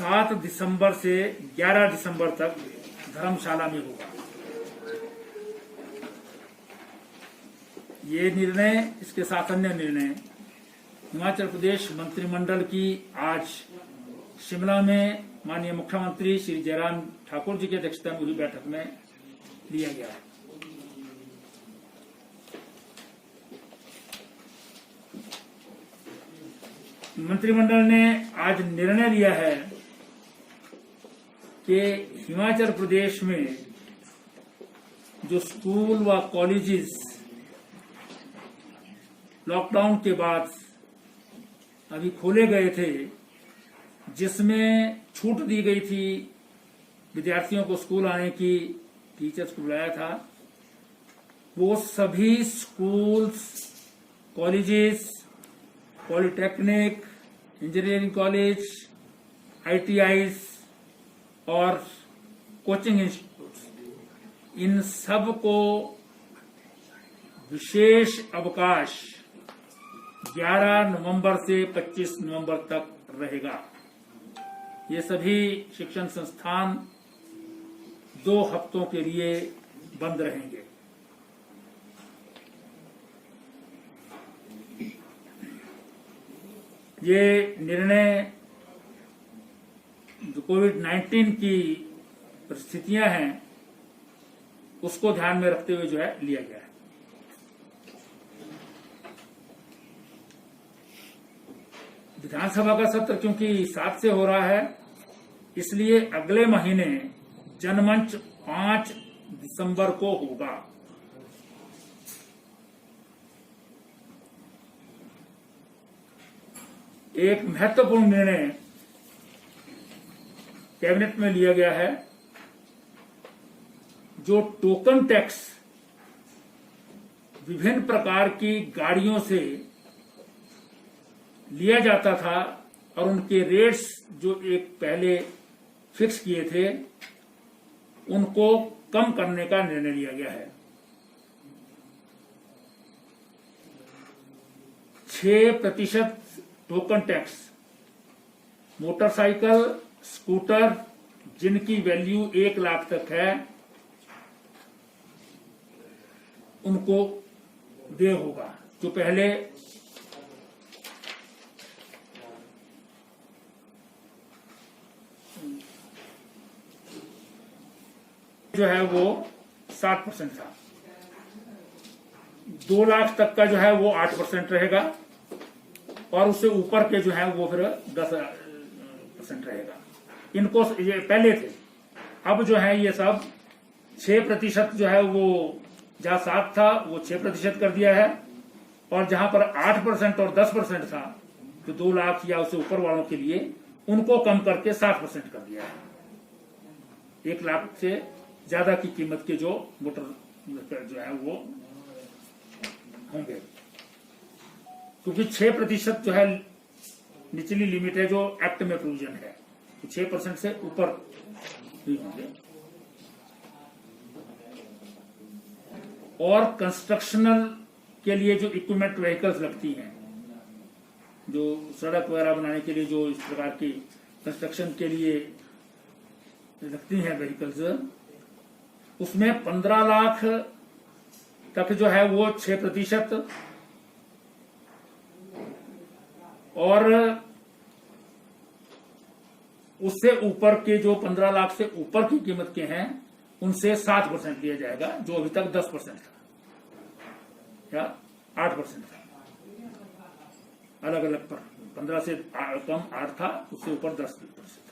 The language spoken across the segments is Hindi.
7 दिसंबर से 11 दिसंबर तक धर्मशाला में होगा। ये निर्णय, इसके साथ अन्य निर्णय हिमाचल प्रदेश मंत्रिमंडल की आज शिमला में माननीय मुख्यमंत्री श्री जयराम ठाकुर जी की अध्यक्षता में हुई बैठक में लिया गया है। मंत्रिमंडल ने आज निर्णय लिया है कि हिमाचल प्रदेश में जो स्कूल व कॉलेजेस लॉकडाउन के बाद अभी खोले गए थे, जिसमें छूट दी गई थी विद्यार्थियों को स्कूल आने की, टीचर्स को बुलाया था, वो सभी schools, colleges, polytechnic, engineering college, ITIs और कोचिंग इंस्टीट्यूट्स, इन सब को विशेष अवकाश 11 नवंबर से 25 नवंबर तक रहेगा। ये सभी शिक्षण संस्थान 2 हफ्तों के लिए बंद रहेंगे। ये निर्णय जो कोविड-19 की परिस्थितियां हैं उसको ध्यान में रखते हुए जो है लिया गया है। विधानसभा का सत्र क्योंकि 7 से हो रहा है, इसलिए अगले महीने जनमंच 5 दिसंबर को होगा। एक महत्वपूर्ण निर्णय कैबिनेट में लिया गया है। जो टोकन टैक्स विभिन्न प्रकार की गाड़ियों से लिया जाता था और उनके रेट्स जो एक पहले फिक्स किए थे, उनको कम करने का निर्णय लिया गया है। 6% टोकन टैक्स मोटरसाइकिल, स्कूटर जिनकी वैल्यू 1 लाख तक है, उनको दे होगा। जो पहले जो है वो 7% था। 2 लाख तक का जो है वो 8% रहेगा और उससे ऊपर के जो है वो फिर 10% रहेगा। इनको ये पहले थे, अब जो है ये सब 6% जो है वो जहां 7 था वो 6% कर दिया है, और जहां पर 8% और 10% था तो 2 लाख या उससे ऊपर वालों के लिए उनको कम करके 7% कर दिया है। 1 लाख से ज्यादा की कीमत के जो मोटर जो है वो होंगे, क्योंकि 6% जो है निचली लिमिट है जो एक्ट में प्रोविजन है, तो 6% से ऊपर भी होंगे। और कंस्ट्रक्शनल के लिए जो इक्विपमेंट व्हीकल्स लगती हैं, जो सड़क वगैरह बनाने के लिए जो इस प्रकार की कंस्ट्रक्शन के लिए लगती हैं व्हीकल्स, उसमें 15 लाख तक जो है वो 6%, और उससे ऊपर के जो 15 लाख से ऊपर की कीमत के हैं उनसे 7% लिया जाएगा, जो अभी तक 10% था या 8% था। अलग अलग पर 15 से कम 8 था, उससे ऊपर 10%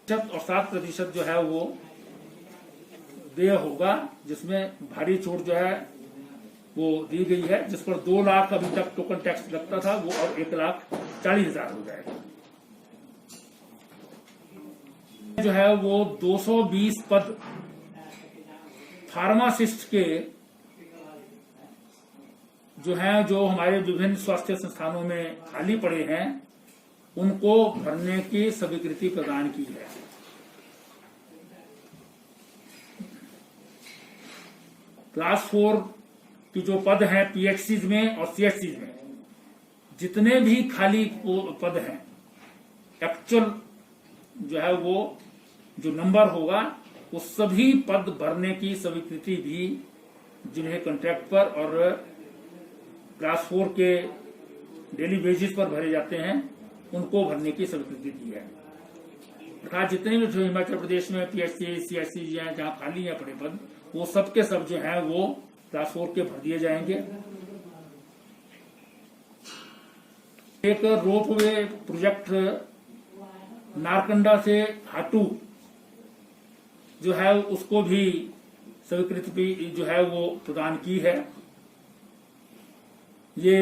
था। और 7% जो है वो देय होगा, जिसमें भारी छूट जो है वो दी गई है, जिस पर 2 लाख अभी तक टोकन टैक्स लगता था वो और 1,40,000 हो जाएगा। जो है वो 220 पद फार्मासिस्ट के जो हैं, जो हमारे विभिन्न स्वास्थ्य संस्थानों में खाली पड़े हैं, उनको भरने की स्वीकृति प्रदान की है। क्लास 4 की जो पद हैं पीएचसीज में और सीएचसीज में, जितने भी खाली पद हैं, एक्चुअल जो है वो जो नंबर होगा वो सभी पद भरने की स्वीकृति भी जिन्हें कॉन्ट्रैक्ट पर और क्लास 4 के डेली बेसिस पर भरे जाते हैं उनको भरने की स्वीकृति दी है। अर्थात जितने भी जो हिमाचल प्रदेश में पीएचसी सीएचसी हैं जहां खाली है पड़े पद, वो सब के सब जो है वो क्लास 4 के भर दिए जाएंगे। एक रोपवे प्रोजेक्ट नारकंडा से हाटू जो है उसको भी स्वीकृति भी जो है वो प्रदान की है। ये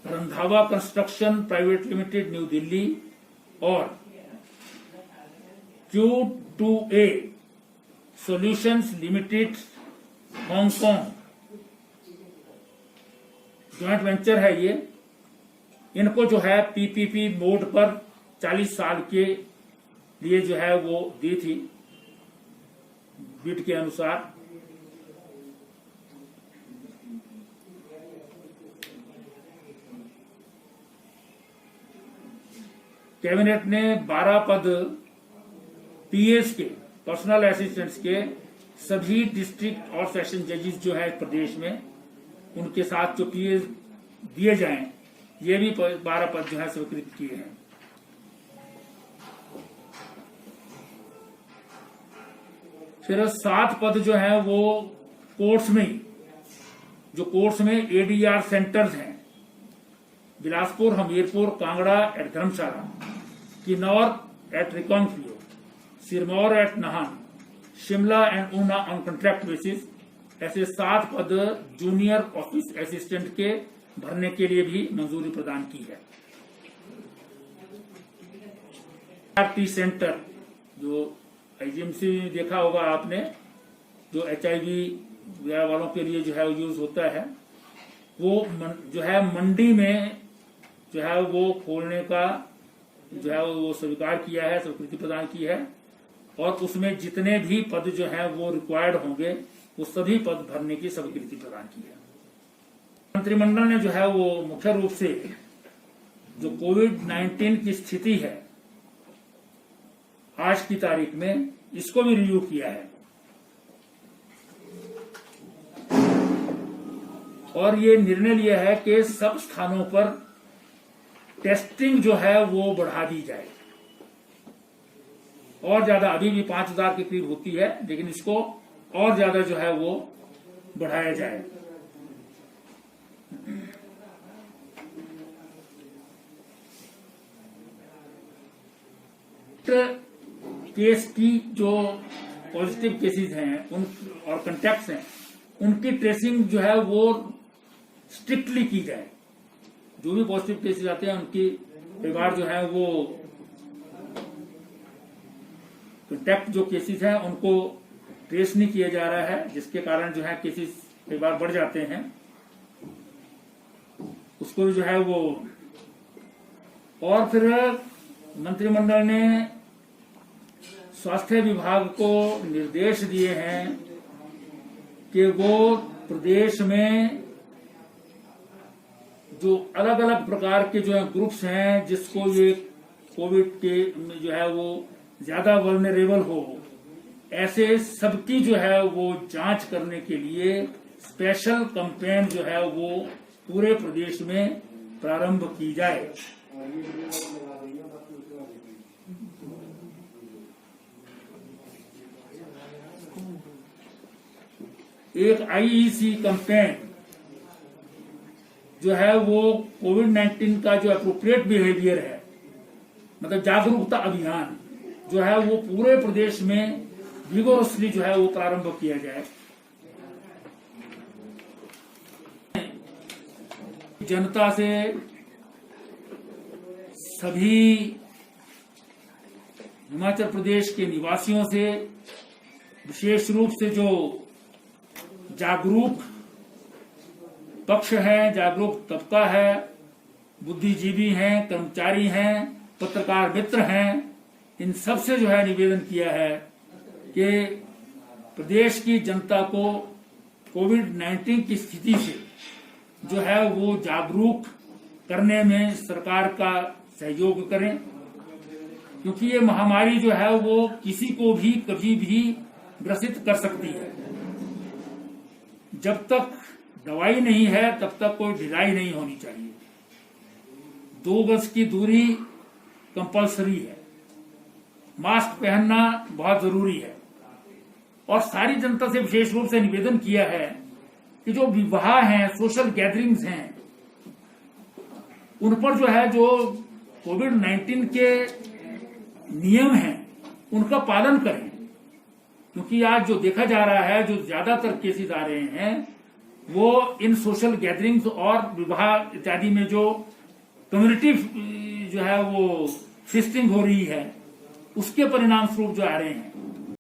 Randhawa construction private limited new Delhi और Q2A solutions limited Hong Kong joint venture है ये। इनको जो है पीपीपी मोड पर 40 साल के लिए जो है वो दी थी बिड के अनुसार। कैबिनेट ने 12 पद पीएस के पर्सनल असिस्टेंट्स के सभी डिस्ट्रिक्ट और सेशन जजेस जो है प्रदेश में उनके साथ जो पीएस दिए जाएं, ये भी 12 पद जो है स्वीकृत किए हैं। फिर 7 पद जो है वो कोर्ट्स में ही, जो कोर्ट्स में एडीआर सेंटर्स हैं, Bilaspur, Hamirpur, Kangra at Dharamshala, Kinnaur at Reckong Peo, Sirmaur at Nahan, Shimla and Una on contract basis, ऐसे 7 पद जूनियर ऑफिस असिस्टेंट के भरने के लिए भी मंजूरी प्रदान की है। टी सेंटर जो आईजीएमसी देखा होगा आपने, जो एचआईवी वगैरह वालों के लिए जो है यूज होता है, वो जो है मंडी में जो है वो खोलने का जो है वो स्वीकार किया है, स्वीकृति प्रदान की है। और उसमें जितने भी पद जो है वो रिक्वायर्ड होंगे वो सभी पद भरने की स्वीकृति प्रदान की है। मंत्रिमंडल ने जो है वो मुख्य रूप से जो कोविड-19 की स्थिति है आज की तारीख में, इसको भी रिव्यू किया है और ये निर्णय लिया है कि सब स्थानों पर टेस्टिंग जो है वो बढ़ा दी जाए और ज्यादा। अभी भी 5000 के करीब होती है, लेकिन इसको और ज्यादा जो है वो बढ़ाया जाए। केस की जो पॉजिटिव केसेस हैं उन और कॉन्टैक्ट्स हैं, उनकी ट्रेसिंग जो है वो स्ट्रिक्टली की जाए। जो भी पॉजिटिव केसेस आते हैं उनकी कई बार जो है वो कॉन्टैक्ट जो केसेस हैं उनको ट्रेस नहीं किया जा रहा है, जिसके कारण जो है केसेस कई बार बढ़ जाते हैं। उसको जो है वो, और फिर मंत्रिमंडल ने स्वास्थ्य विभाग को निर्देश दिए हैं कि वो प्रदेश में जो अलग अलग प्रकार के जो है ग्रुप्स हैं जिसको ये कोविड के जो है वो ज्यादा वल्नरेबल हो, ऐसे सबकी जो है वो जांच करने के लिए स्पेशल कैंपेन जो है वो पूरे प्रदेश में प्रारंभ की जाए। एक आईईसी कैंपेन जो है वो कोविड-19 का जो एप्रोप्रिएट बिहेवियर है, मतलब जागरूकता अभियान जो है वो पूरे प्रदेश में विगोरसली जो है वो प्रारंभ किया जाए। जनता से, सभी हिमाचल प्रदेश के निवासियों से, विशेष रूप से जो जागरूक पक्ष है, जागरूक तबका है, बुद्धिजीवी हैं, कर्मचारी हैं, पत्रकार मित्र हैं, इन सब से जो है निवेदन किया है कि प्रदेश की जनता को कोविड-19 की स्थिति से जो है वो जागरूक करने में सरकार का सहयोग करें, क्योंकि ये महामारी जो है वो किसी को भी कभी भी ग्रसित कर सकती है। जब तक दवाई नहीं है तब तक कोई ढिलाई नहीं होनी चाहिए। 2 गज की दूरी कंपलसरी है, मास्क पहनना बहुत जरूरी है। और सारी जनता से विशेष रूप से निवेदन किया है कि जो विवाह हैं, सोशल गैदरिंग्स हैं, उन पर जो है जो कोविड-19 के नियम हैं उनका पालन करें, क्योंकि आज जो देखा जा रहा है, जो ज्यादातर केसेस आ रहे हैं वो इन सोशल गैदरिंग्स और विवाह इत्यादि में जो कम्युनिटी जो है वो फिस्टिंग हो रही है उसके परिणाम स्वरूप जो आ रहे हैं।